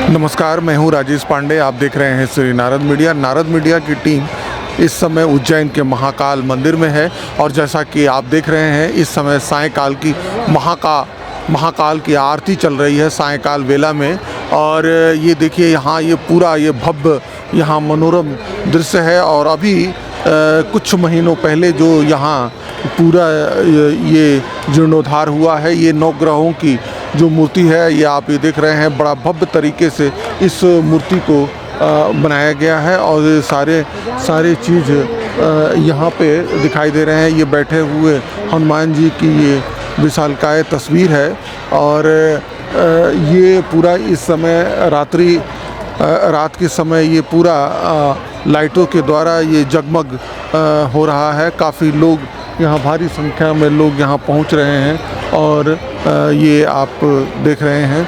नमस्कार, मैं हूं राजेश पांडे। आप देख रहे हैं श्री नारद मीडिया। नारद मीडिया की टीम इस समय उज्जैन के महाकाल मंदिर में है और जैसा कि आप देख रहे हैं इस समय सायंकाल की महाकाल की आरती चल रही है सायंकाल वेला में। और ये देखिए यहाँ ये पूरा ये भव्य यहाँ मनोरम दृश्य है। और अभी कुछ महीनों पहले जो यहाँ पूरा ये जीर्णोद्धार हुआ है, ये नवग्रहों की जो मूर्ति है ये आप ये देख रहे हैं, बड़ा भव्य तरीके से इस मूर्ति को बनाया गया है। और ये सारे चीज़ यहाँ पे दिखाई दे रहे हैं। ये बैठे हुए हनुमान जी की ये विशालकाय तस्वीर है। और ये पूरा इस समय रात के समय ये पूरा लाइटों के द्वारा ये जगमग हो रहा है। काफ़ी लोग यहाँ, भारी संख्या में लोग यहाँ पहुँच रहे हैं। और ये आप देख रहे हैं।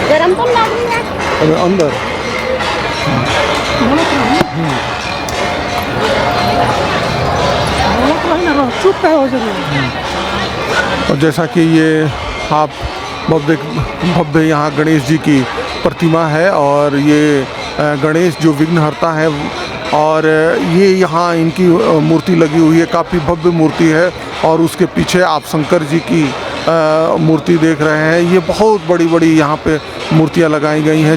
गरम तो लग रही है अंदर चुप हो जाए। और जैसा कि ये आप भव्य यहाँ गणेश जी की प्रतिमा है। और ये गणेश जो विघ्नहर्ता है, और ये यहाँ इनकी मूर्ति लगी हुई है, काफ़ी भव्य मूर्ति है। और उसके पीछे आप शंकर जी की मूर्ति देख रहे हैं। ये बहुत बड़ी बड़ी यहाँ पे मूर्तियाँ लगाई गई हैं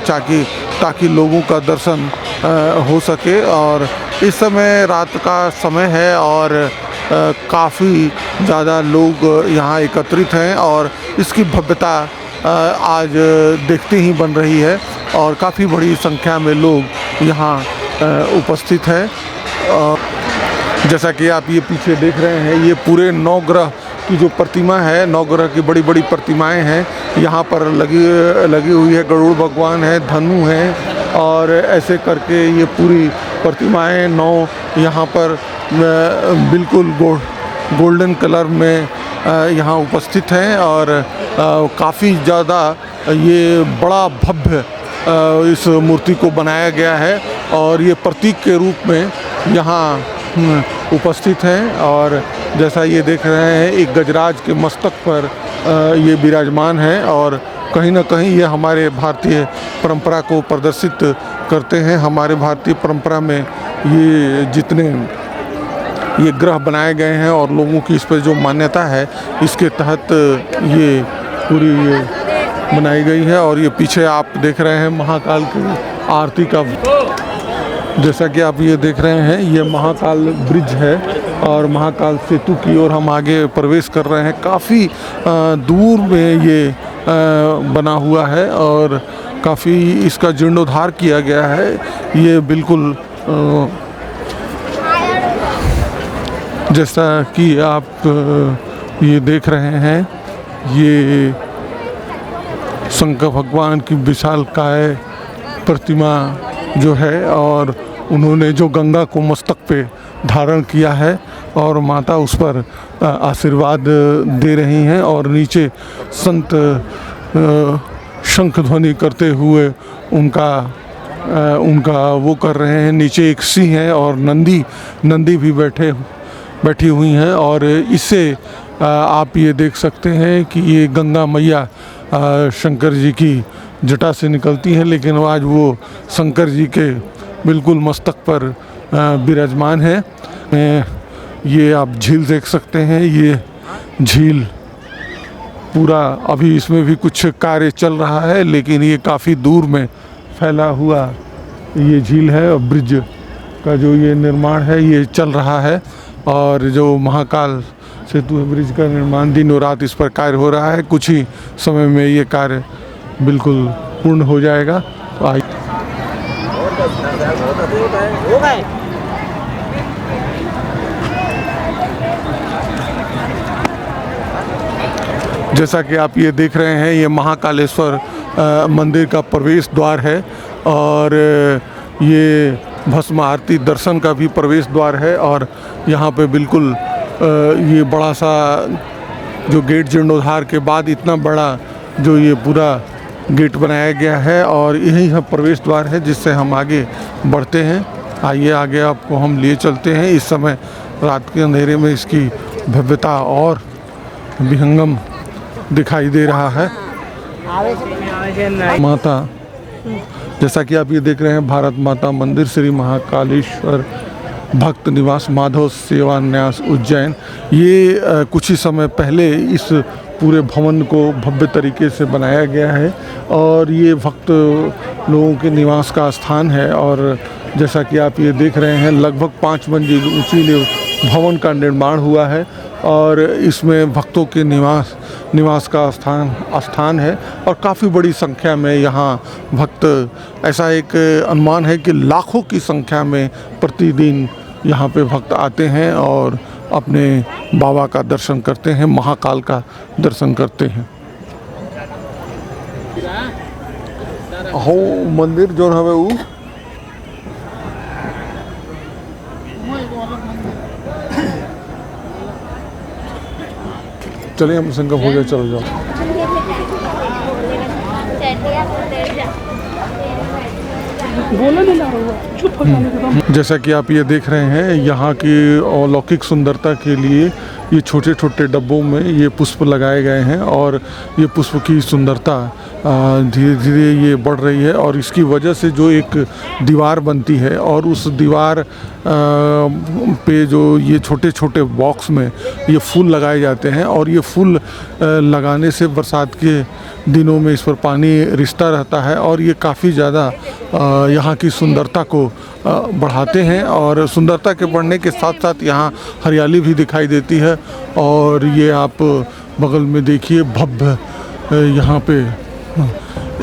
ताकि लोगों का दर्शन हो सके। और इस समय रात का समय है और काफ़ी ज़्यादा लोग यहाँ एकत्रित हैं। और इसकी भव्यता आज देखते ही बन रही है। और काफ़ी बड़ी संख्या में लोग यहाँ उपस्थित हैं। जैसा कि आप ये पीछे देख रहे हैं, ये पूरे नवग्रह की जो प्रतिमा है, नवग्रह की बड़ी बड़ी प्रतिमाएं हैं यहाँ पर लगी हुई है। गरुड़ भगवान है, धनु है, और ऐसे करके ये पूरी प्रतिमाएं यहाँ पर बिल्कुल गोल्डन कलर में यहाँ उपस्थित हैं। और काफ़ी ज़्यादा ये बड़ा भव्य इस मूर्ति को बनाया गया है। और ये प्रतीक के रूप में यहाँ उपस्थित हैं। और जैसा ये देख रहे हैं, एक गजराज के मस्तक पर ये विराजमान है। और कहीं ना कहीं ये हमारे भारतीय परंपरा को प्रदर्शित करते हैं। हमारे भारतीय परंपरा में ये जितने ये ग्रह बनाए गए हैं और लोगों की इस पर जो मान्यता है, इसके तहत ये पूरी ये बनाई गई है। और ये पीछे आप देख रहे हैं महाकाल की आरती का, जैसा कि आप ये देख रहे हैं, ये महाकाल ब्रिज है। और महाकाल सेतु की ओर हम आगे प्रवेश कर रहे हैं। काफ़ी दूर में ये बना हुआ है और काफ़ी इसका जीर्णोद्धार किया गया है। ये बिल्कुल जैसा कि आप ये देख रहे हैं, ये शंकर भगवान की विशालकाय प्रतिमा जो है, और उन्होंने जो गंगा को मस्तक पे धारण किया है और माता उस पर आशीर्वाद दे रही हैं। और नीचे संत शंख ध्वनि करते हुए उनका वो कर रहे हैं। नीचे एक सिंह है और नंदी भी बैठी हुई हैं। और इससे आप ये देख सकते हैं कि ये गंगा मैया शंकर जी की जटा से निकलती हैं, लेकिन आज वो शंकर जी के बिल्कुल मस्तक पर विराजमान है। ये आप झील देख सकते हैं। ये झील पूरा अभी इसमें भी कुछ कार्य चल रहा है, लेकिन ये काफ़ी दूर में फैला हुआ ये झील है। और ब्रिज का जो ये निर्माण है ये चल रहा है। और जो महाकाल सेतु ब्रिज का निर्माण दिनों रात इस पर कार्य हो रहा है। कुछ ही समय में ये कार्य बिल्कुल पूर्ण हो जाएगा। जैसा कि आप ये देख रहे हैं, ये महाकालेश्वर मंदिर का प्रवेश द्वार है। और ये भस्म आरती दर्शन का भी प्रवेश द्वार है। और यहाँ पे बिल्कुल ये बड़ा सा जो गेट जीर्णोद्धार के बाद इतना बड़ा जो ये पूरा गेट बनाया गया है। और यही है प्रवेश द्वार है जिससे हम आगे बढ़ते हैं। आइए आगे आपको हम लिए चलते हैं। इस समय रात के अंधेरे में इसकी भव्यता और विहंगम दिखाई दे रहा है। माता, जैसा कि आप ये देख रहे हैं, भारत माता मंदिर श्री महाकालेश्वर भक्त निवास माधव सेवा न्यास उज्जैन। ये कुछ ही समय पहले इस पूरे भवन को भव्य तरीके से बनाया गया है और ये भक्त लोगों के निवास का स्थान है। और जैसा कि आप ये देख रहे हैं, लगभग 5 मंजिल ऊंची भवन का निर्माण हुआ है और इसमें भक्तों के निवास का स्थान है और काफ़ी बड़ी संख्या में यहाँ भक्त, ऐसा एक अनुमान है कि लाखों की संख्या में प्रतिदिन यहाँ पे भक्त आते हैं और अपने बाबा का दर्शन करते हैं, महाकाल का दर्शन करते हैं। हो मंदिर जो हवे वो चलिए हम संगम हो जाए, चलो जाओ। बोला नहीं ला रहा, चुप हो जाने के। जैसा कि आप ये देख रहे हैं, यहाँ की अलौकिक सुंदरता के लिए ये छोटे छोटे डब्बों में ये पुष्प लगाए गए हैं और ये पुष्प की सुंदरता धीरे धीरे ये बढ़ रही है और इसकी वजह से जो एक दीवार बनती है और उस दीवार पे जो ये छोटे छोटे बॉक्स में ये फूल लगाए जाते हैं और ये फूल लगाने से बरसात के दिनों में इस पर पानी रिसता रहता है और ये काफ़ी ज़्यादा यहाँ की सुंदरता को बढ़ाते हैं और सुंदरता के बढ़ने के साथ साथ यहाँ हरियाली भी दिखाई देती है। और ये आप बगल में देखिए, भव्य यहाँ पे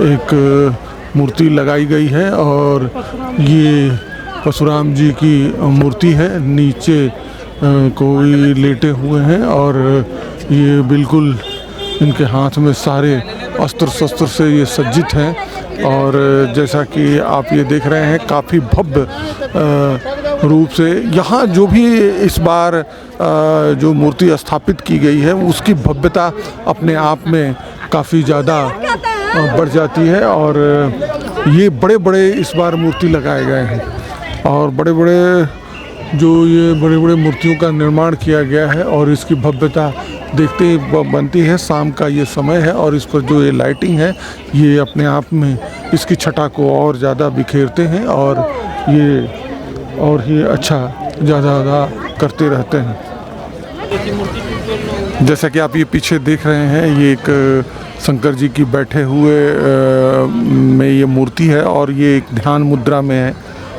एक मूर्ति लगाई गई है और ये परशुराम जी की मूर्ति है। नीचे कोई लेटे हुए हैं और ये बिल्कुल इनके हाथ में सारे अस्त्र शस्त्र से ये सज्जित हैं और जैसा कि आप ये देख रहे हैं, काफ़ी भव्य रूप से यहाँ जो भी इस बार जो मूर्ति स्थापित की गई है उसकी भव्यता अपने आप में काफ़ी ज़्यादा बढ़ जाती है। और ये बड़े बड़े इस बार मूर्ति लगाए गए हैं और बड़े बड़े मूर्तियों का निर्माण किया गया है और इसकी भव्यता देखते ही बनती है। शाम का ये समय है और इस पर जो ये लाइटिंग है ये अपने आप में इसकी छटा को और ज़्यादा बिखेरते हैं और ये अच्छा ज़्यादा करते रहते हैं। जैसा कि आप ये पीछे देख रहे हैं, ये एक शंकर जी की बैठे हुए में ये मूर्ति है और ये एक ध्यान मुद्रा में है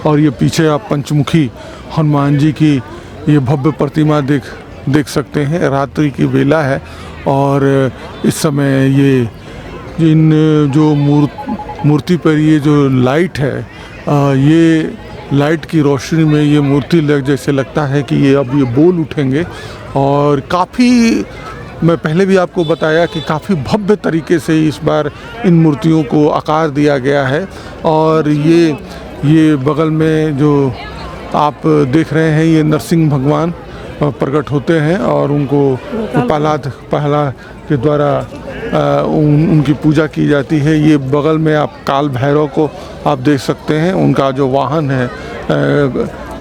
और ये पीछे आप पंचमुखी हनुमान जी की ये भव्य प्रतिमा देख सकते हैं। रात्रि की बेला है और इस समय ये इन जो मूर्ति पर ये जो लाइट है, ये लाइट की रोशनी में ये मूर्ति जैसे लगता है कि ये अब ये बोल उठेंगे और काफ़ी, मैं पहले भी आपको बताया कि काफ़ी भव्य तरीके से इस बार इन मूर्तियों को आकार दिया गया है। और ये बगल में जो आप देख रहे हैं, ये नरसिंह भगवान प्रकट होते हैं और उनको प्रहलाद के द्वारा उनकी पूजा की जाती है। ये बगल में आप काल भैरव को आप देख सकते हैं, उनका जो वाहन है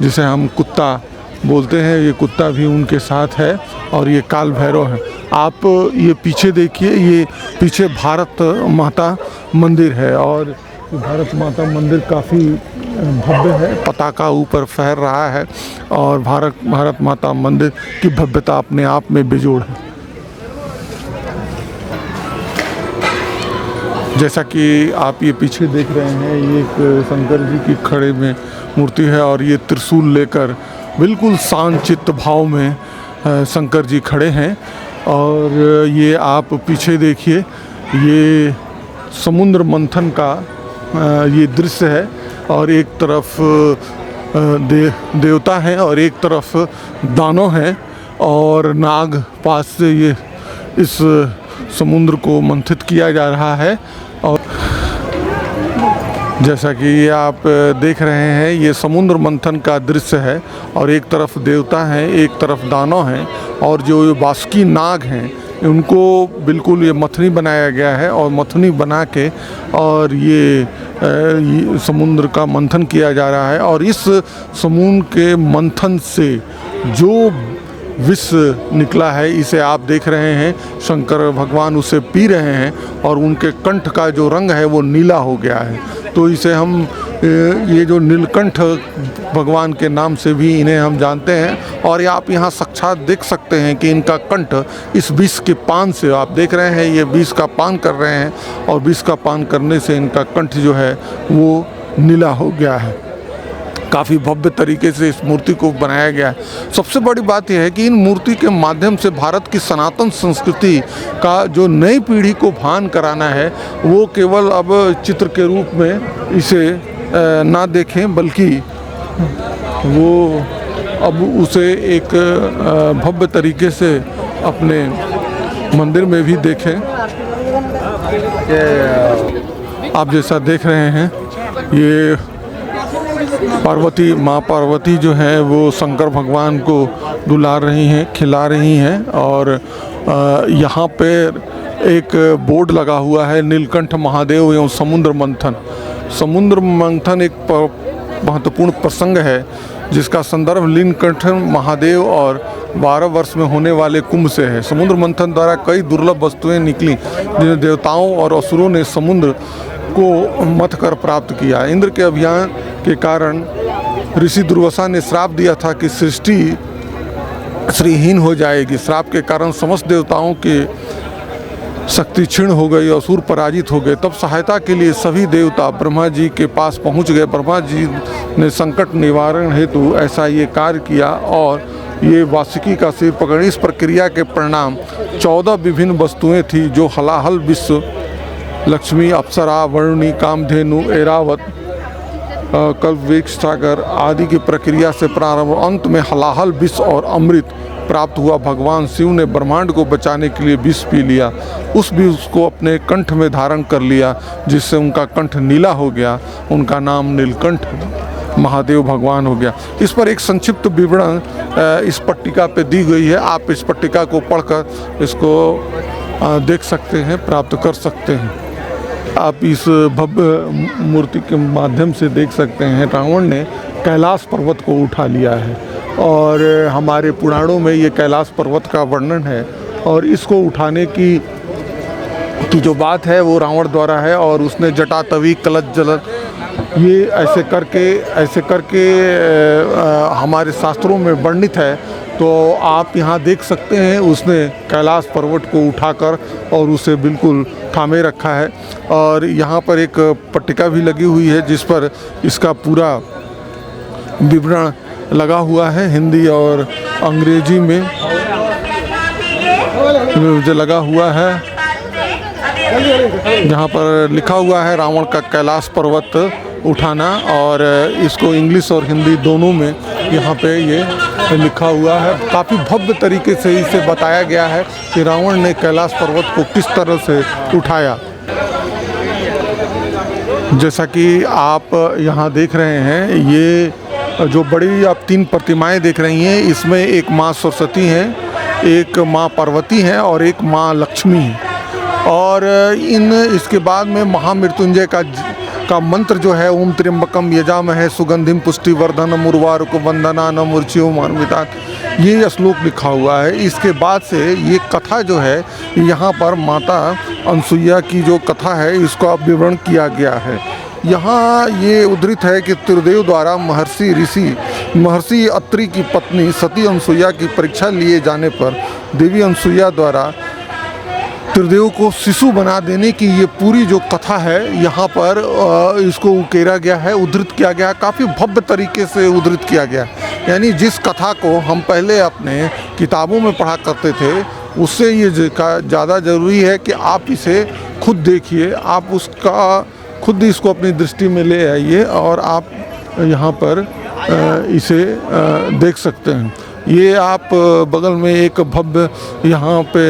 जिसे हम कुत्ता बोलते हैं, ये कुत्ता भी उनके साथ है और ये काल भैरव है। आप ये पीछे देखिए, ये पीछे भारत माता मंदिर है और भारत माता मंदिर काफ़ी भव्य है, पताका ऊपर फहर रहा है और भारत माता मंदिर की भव्यता अपने आप में बेजोड़ है। जैसा कि आप ये पीछे देख रहे हैं, ये एक शंकर जी की खड़े में मूर्ति है और ये त्रिशूल लेकर बिल्कुल शांतचित्त भाव में शंकर जी खड़े हैं। और ये आप पीछे देखिए, ये समुद्र मंथन का ये दृश्य है और एक तरफ देवता हैं और एक तरफ दानव हैं और नाग पास से ये इस समुद्र को मंथित किया जा रहा है। और जैसा कि ये आप देख रहे हैं, ये समुद्र मंथन का दृश्य है और एक तरफ देवता हैं, एक तरफ दानव हैं और जो बासुकी नाग हैं उनको बिल्कुल ये मथनी बनाया गया है और मथनी बना के और ये समुद्र का मंथन किया जा रहा है। और इस समुद्र के मंथन से जो विष निकला है इसे आप देख रहे हैं, शंकर भगवान उसे पी रहे हैं और उनके कंठ का जो रंग है वो नीला हो गया है। तो इसे हम ये जो नीलकंठ भगवान के नाम से भी इन्हें हम जानते हैं। और ये आप यहाँ साक्षात देख सकते हैं कि इनका कंठ इस विष के पान से, आप देख रहे हैं ये विष का पान कर रहे हैं और विष का पान करने से इनका कंठ जो है वो नीला हो गया है। काफ़ी भव्य तरीके से इस मूर्ति को बनाया गया है। सबसे बड़ी बात यह है कि इन मूर्ति के माध्यम से भारत की सनातन संस्कृति का जो नई पीढ़ी को भान कराना है वो केवल अब चित्र के रूप में इसे ना देखें, बल्कि वो अब उसे एक भव्य तरीके से अपने मंदिर में भी देखें। आप जैसा देख रहे हैं ये पार्वती, माँ पार्वती जो है वो शंकर भगवान को दुलार रही हैं, खिला रही हैं। और यहाँ पे एक बोर्ड लगा हुआ है नीलकंठ महादेव एवं समुद्र मंथन। समुद्र मंथन एक महत्वपूर्ण प्रसंग है जिसका संदर्भ नीलकंठ महादेव और 12 वर्ष में होने वाले कुंभ से है। समुद्र मंथन द्वारा कई दुर्लभ वस्तुएं निकली जिन्हें देवताओं और असुरों ने समुद्र को मथ कर प्राप्त किया। इंद्र के अभियान के कारण ऋषि दुर्वासा ने श्राप दिया था कि सृष्टि श्रीहीन हो जाएगी। श्राप के कारण समस्त देवताओं के शक्ति क्षीण हो गई, असुर पराजित हो गए। तब सहायता के लिए सभी देवता ब्रह्मा जी के पास पहुंच गए। ब्रह्मा जी ने संकट निवारण हेतु ऐसा ये कार्य किया और ये वासुकी का सिर पकड़। इस प्रक्रिया के परिणाम 14 विभिन्न वस्तुएं थी जो हलाहल विश्व, लक्ष्मी, अप्सरा, वरुणी, कामधेनु, ऐरावत, कल्पवृक्ष, सागर आदि की प्रक्रिया से प्रारंभ, अंत में हलाहल विष और अमृत प्राप्त हुआ। भगवान शिव ने ब्रह्मांड को बचाने के लिए विष पी लिया। उस विष को अपने कंठ में धारण कर लिया जिससे उनका कंठ नीला हो गया। उनका नाम नीलकंठ महादेव भगवान हो गया। इस पर एक संक्षिप्त विवरण इस पट्टिका पे दी गई है। आप इस पट्टिका को पढ़कर इसको देख सकते हैं, प्राप्त कर सकते हैं। आप इस भव्य मूर्ति के माध्यम से देख सकते हैं रावण ने कैलाश पर्वत को उठा लिया है और हमारे पुराणों में ये कैलाश पर्वत का वर्णन है। और इसको उठाने की जो बात है वो रावण द्वारा है और उसने जटातवी, कलश जल ये ऐसे करके हमारे शास्त्रों में वर्णित है। तो आप यहाँ देख सकते हैं उसने कैलाश पर्वत को उठाकर और उसे बिल्कुल थामे रखा है। और यहाँ पर एक पट्टिका भी लगी हुई है जिस पर इसका पूरा विवरण लगा हुआ है हिंदी और अंग्रेजी में जो लगा हुआ है, जहाँ पर लिखा हुआ है रावण का कैलाश पर्वत उठाना। और इसको इंग्लिश और हिंदी दोनों में यहाँ पे ये लिखा हुआ है। काफ़ी भव्य तरीके से इसे बताया गया है कि रावण ने कैलाश पर्वत को किस तरह से उठाया। जैसा कि आप यहाँ देख रहे हैं ये जो बड़ी आप 3 प्रतिमाएं देख रही हैं, इसमें एक माँ सरस्वती हैं, एक माँ पार्वती हैं और एक माँ लक्ष्मी है। और इसके बाद में महामृत्युंजय का मंत्र जो है ओम त्र्यंबकम यजामहे सुगंधिम पुष्टिवर्धनम उर्वारुक वंदनान मूर्छियो मान्वितात्, ये श्लोक लिखा हुआ है। इसके बाद से ये कथा जो है यहाँ पर माता अनसुईया की जो कथा है इसको अब विवरण किया गया है। यहाँ ये उद्धृत है कि त्रिदेव द्वारा महर्षि अत्रि की पत्नी सती अनसुईया की परीक्षा लिए जाने पर देवी अनसुईया द्वारा त्रिदेव को शिशु बना देने की ये पूरी जो कथा है यहाँ पर इसको उकेरा गया है, उद्धृत किया गया है। काफ़ी भव्य तरीके से उद्धृत किया गया है। यानी जिस कथा को हम पहले अपने किताबों में पढ़ा करते थे उससे ये ज़्यादा ज़रूरी है कि आप इसे खुद देखिए, आप उसका खुद इसको अपनी दृष्टि में ले आइए और आप यहाँ पर इसे देख सकते हैं। ये आप बगल में एक भव्य यहाँ पे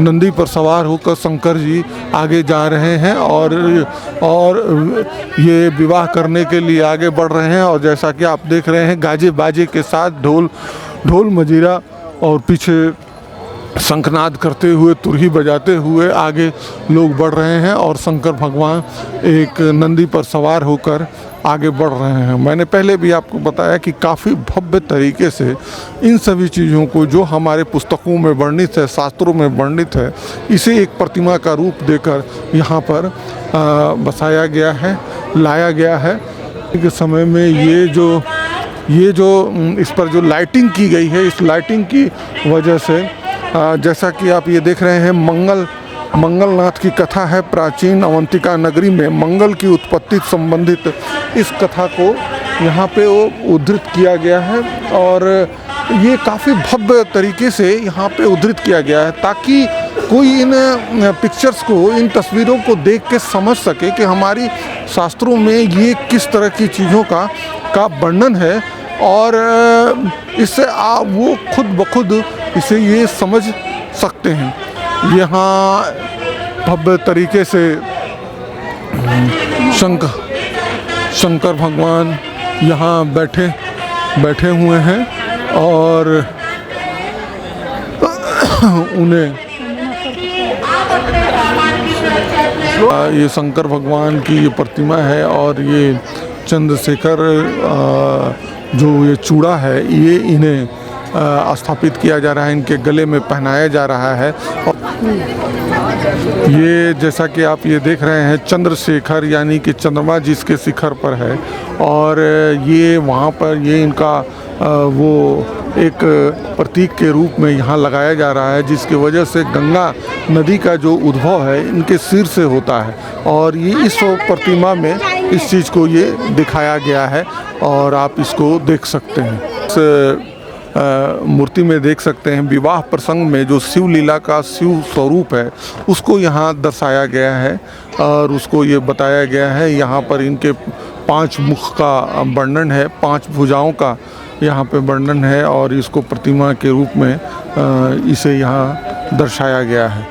नंदी पर सवार होकर शंकर जी आगे जा रहे हैं और ये विवाह करने के लिए आगे बढ़ रहे हैं। और जैसा कि आप देख रहे हैं गाजे बाजे के साथ ढोल मजीरा और पीछे शंखनाद करते हुए, तुरही बजाते हुए आगे लोग बढ़ रहे हैं और शंकर भगवान एक नंदी पर सवार होकर आगे बढ़ रहे हैं। मैंने पहले भी आपको बताया कि काफ़ी भव्य तरीके से इन सभी चीज़ों को जो हमारे पुस्तकों में वर्णित है, शास्त्रों में वर्णित है, इसे एक प्रतिमा का रूप देकर यहाँ पर बसाया गया है, लाया गया है। के समय में ये जो इस पर जो लाइटिंग की गई है, इस लाइटिंग की वजह से जैसा कि आप ये देख रहे हैं, मंगलनाथ की कथा है। प्राचीन अवंतिका नगरी में मंगल की उत्पत्ति संबंधित इस कथा को यहाँ पे वो उद्धृत किया गया है और ये काफ़ी भव्य तरीके से यहाँ पे उद्धृत किया गया है ताकि कोई इन पिक्चर्स को, इन तस्वीरों को देख के समझ सके कि हमारी शास्त्रों में ये किस तरह की चीज़ों का वर्णन है और इससे वो खुद ब खुद इसे ये समझ सकते हैं। यहाँ भव्य तरीके से शंकर भगवान यहाँ बैठे हुए हैं और उन्हें ये शंकर भगवान की ये प्रतिमा है और ये चंद्रशेखर जो ये चूड़ा है ये इन्हें स्थापित किया जा रहा है, इनके गले में पहनाया जा रहा है। ये जैसा कि आप ये देख रहे हैं, चंद्रशेखर यानी कि चंद्रमा जिसके शिखर पर है और ये वहाँ पर ये इनका वो एक प्रतीक के रूप में यहाँ लगाया जा रहा है, जिसकी वजह से गंगा नदी का जो उद्भव है इनके सिर से होता है और ये इस प्रतिमा में इस चीज़ को ये दिखाया गया है और आप इसको देख सकते हैं। इस मूर्ति में देख सकते हैं विवाह प्रसंग में जो शिव लीला का शिव स्वरूप है उसको यहाँ दर्शाया गया है और उसको ये बताया गया है। यहाँ पर इनके 5 मुख का वर्णन है, 5 भुजाओं का यहाँ पे वर्णन है और इसको प्रतिमा के रूप में इसे यहाँ दर्शाया गया है।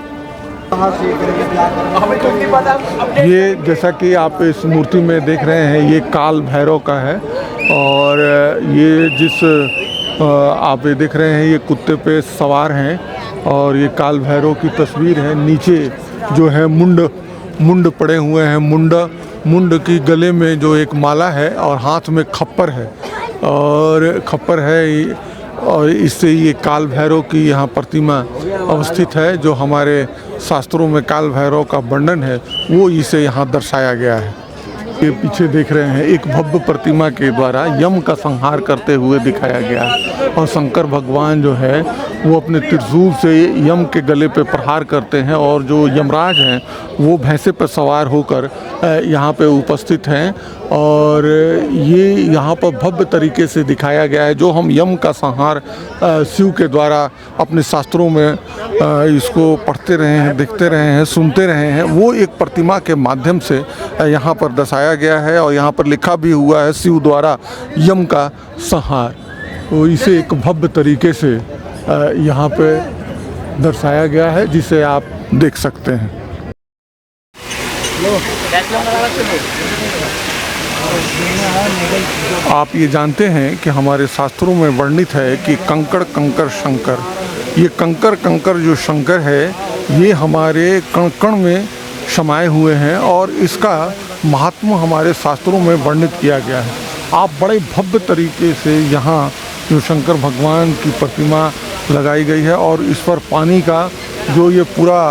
ये जैसा कि आप इस मूर्ति में देख रहे हैं, ये काल भैरव का है और ये जिस आप ये देख रहे हैं ये कुत्ते पे सवार हैं और ये काल भैरव की तस्वीर है। नीचे जो है मुंड पड़े हुए हैं, मुंड की गले में जो एक माला है और हाथ में खप्पर है और इससे ये काल भैरव की यहाँ प्रतिमा अवस्थित है। जो हमारे शास्त्रों में काल भैरव का वर्णन है वो इसे यहाँ दर्शाया गया है। ये पीछे देख रहे हैं एक भव्य प्रतिमा के द्वारा यम का संहार करते हुए दिखाया गया है और शंकर भगवान जो है वो अपने त्रिशूल से यम के गले पे प्रहार करते हैं और जो यमराज हैं वो भैंसे पर सवार होकर यहाँ पे उपस्थित हैं और ये यहाँ पर भव्य तरीके से दिखाया गया है। जो हम यम का संहार शिव के द्वारा अपने शास्त्रों में इसको पढ़ते रहे हैं, देखते रहे हैं, सुनते रहे हैं, वो एक प्रतिमा के माध्यम से यहाँ पर दर्शाया गया है और यहाँ पर लिखा भी हुआ है शिव द्वारा यम का संहार। तो इसे एक भव्य तरीके से यहाँ पे दर्शाया गया है जिसे आप देख सकते हैं। आप ये जानते हैं कि हमारे शास्त्रों में वर्णित है कि कंकड़ कंकर शंकर, ये कंकर जो शंकर है ये हमारे कण कण में समाये हुए हैं और इसका महात्मा हमारे शास्त्रों में वर्णित किया गया है। आप बड़े भव्य तरीके से यहाँ जो शंकर भगवान की प्रतिमा लगाई गई है और इस पर पानी का जो ये पूरा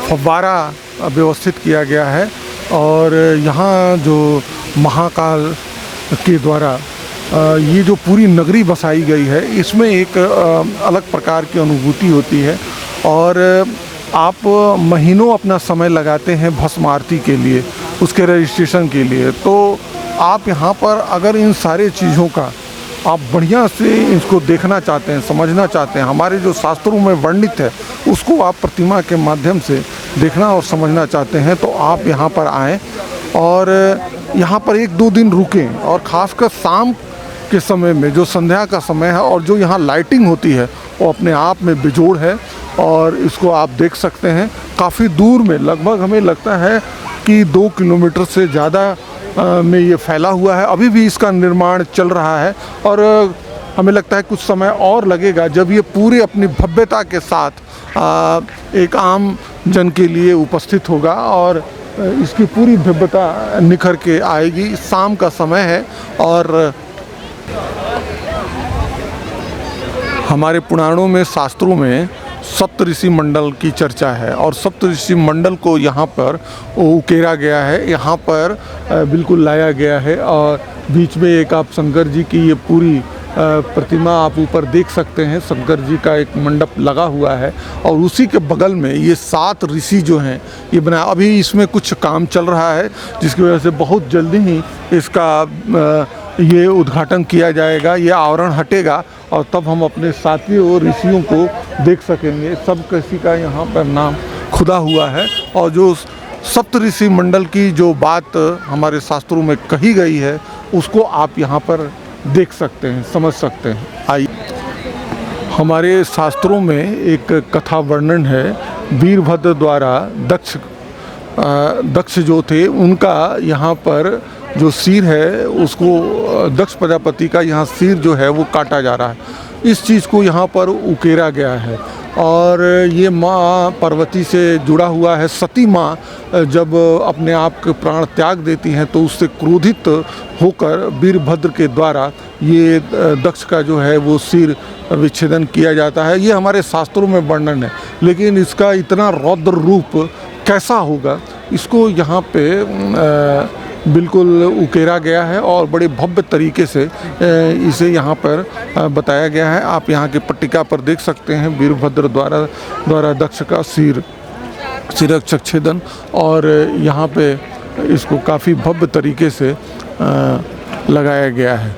फव्वारा व्यवस्थित किया गया है और यहाँ जो महाकाल के द्वारा ये जो पूरी नगरी बसाई गई है इसमें एक अलग प्रकार की अनुभूति होती है और आप महीनों अपना समय लगाते हैं भस्म आरती के लिए, उसके रजिस्ट्रेशन के लिए। तो आप यहाँ पर अगर इन सारे चीज़ों का आप बढ़िया से इसको देखना चाहते हैं, समझना चाहते हैं, हमारे जो शास्त्रों में वर्णित है उसको आप प्रतिमा के माध्यम से देखना और समझना चाहते हैं तो आप यहाँ पर आएँ और यहाँ पर 1-2 दिन रुकें और ख़ासकर शाम के समय में जो संध्या का समय है और जो यहाँ लाइटिंग होती है वो अपने आप में बेजोड़ है और इसको आप देख सकते हैं। काफ़ी दूर में, लगभग हमें लगता है कि 2 किलोमीटर से ज़्यादा में ये फैला हुआ है। अभी भी इसका निर्माण चल रहा है और हमें लगता है कुछ समय और लगेगा जब ये पूरे अपनी भव्यता के साथ एक आम जन के लिए उपस्थित होगा और इसकी पूरी भव्यता निखर के आएगी। शाम का समय है और हमारे पुराणों में, शास्त्रों में सप्तऋषि मंडल की चर्चा है और सप्तऋषि मंडल को यहाँ पर उकेरा गया है, यहाँ पर बिल्कुल लाया गया है और बीच में एक आप शंकर जी की ये पूरी प्रतिमा आप ऊपर देख सकते हैं। शंकर जी का एक मंडप लगा हुआ है और उसी के बगल में ये 7 ऋषि जो हैं ये बना। अभी इसमें कुछ काम चल रहा है जिसकी वजह से बहुत जल्दी ही इसका ये उद्घाटन किया जाएगा, ये आवरण हटेगा और तब हम अपने साथियों और ऋषियों को देख सकेंगे। सब किसी का यहाँ पर नाम खुदा हुआ है और जो सप्तऋषि मंडल की जो बात हमारे शास्त्रों में कही गई है उसको आप यहाँ पर देख सकते हैं, समझ सकते हैं। आइए, हमारे शास्त्रों में एक कथा वर्णन है। वीरभद्र द्वारा दक्ष जो थे उनका यहाँ पर जो सिर है उसको दक्ष प्रजापति का यहाँ सिर जो है वो काटा जा रहा है। इस चीज़ को यहाँ पर उकेरा गया है और ये माँ पार्वती से जुड़ा हुआ है। सती माँ जब अपने आप के प्राण त्याग देती हैं तो उससे क्रोधित होकर वीरभद्र के द्वारा ये दक्ष का जो है वो सिर विच्छेदन किया जाता है। ये हमारे शास्त्रों में वर्णन है, लेकिन इसका इतना रौद्र रूप कैसा होगा इसको यहाँ पे बिल्कुल उकेरा गया है और बड़े भव्य तरीके से इसे यहाँ पर बताया गया है। आप यहाँ के पट्टिका पर देख सकते हैं वीरभद्र द्वारा दक्ष का शिरच्छेदन और यहाँ पे इसको काफ़ी भव्य तरीके से लगाया गया है।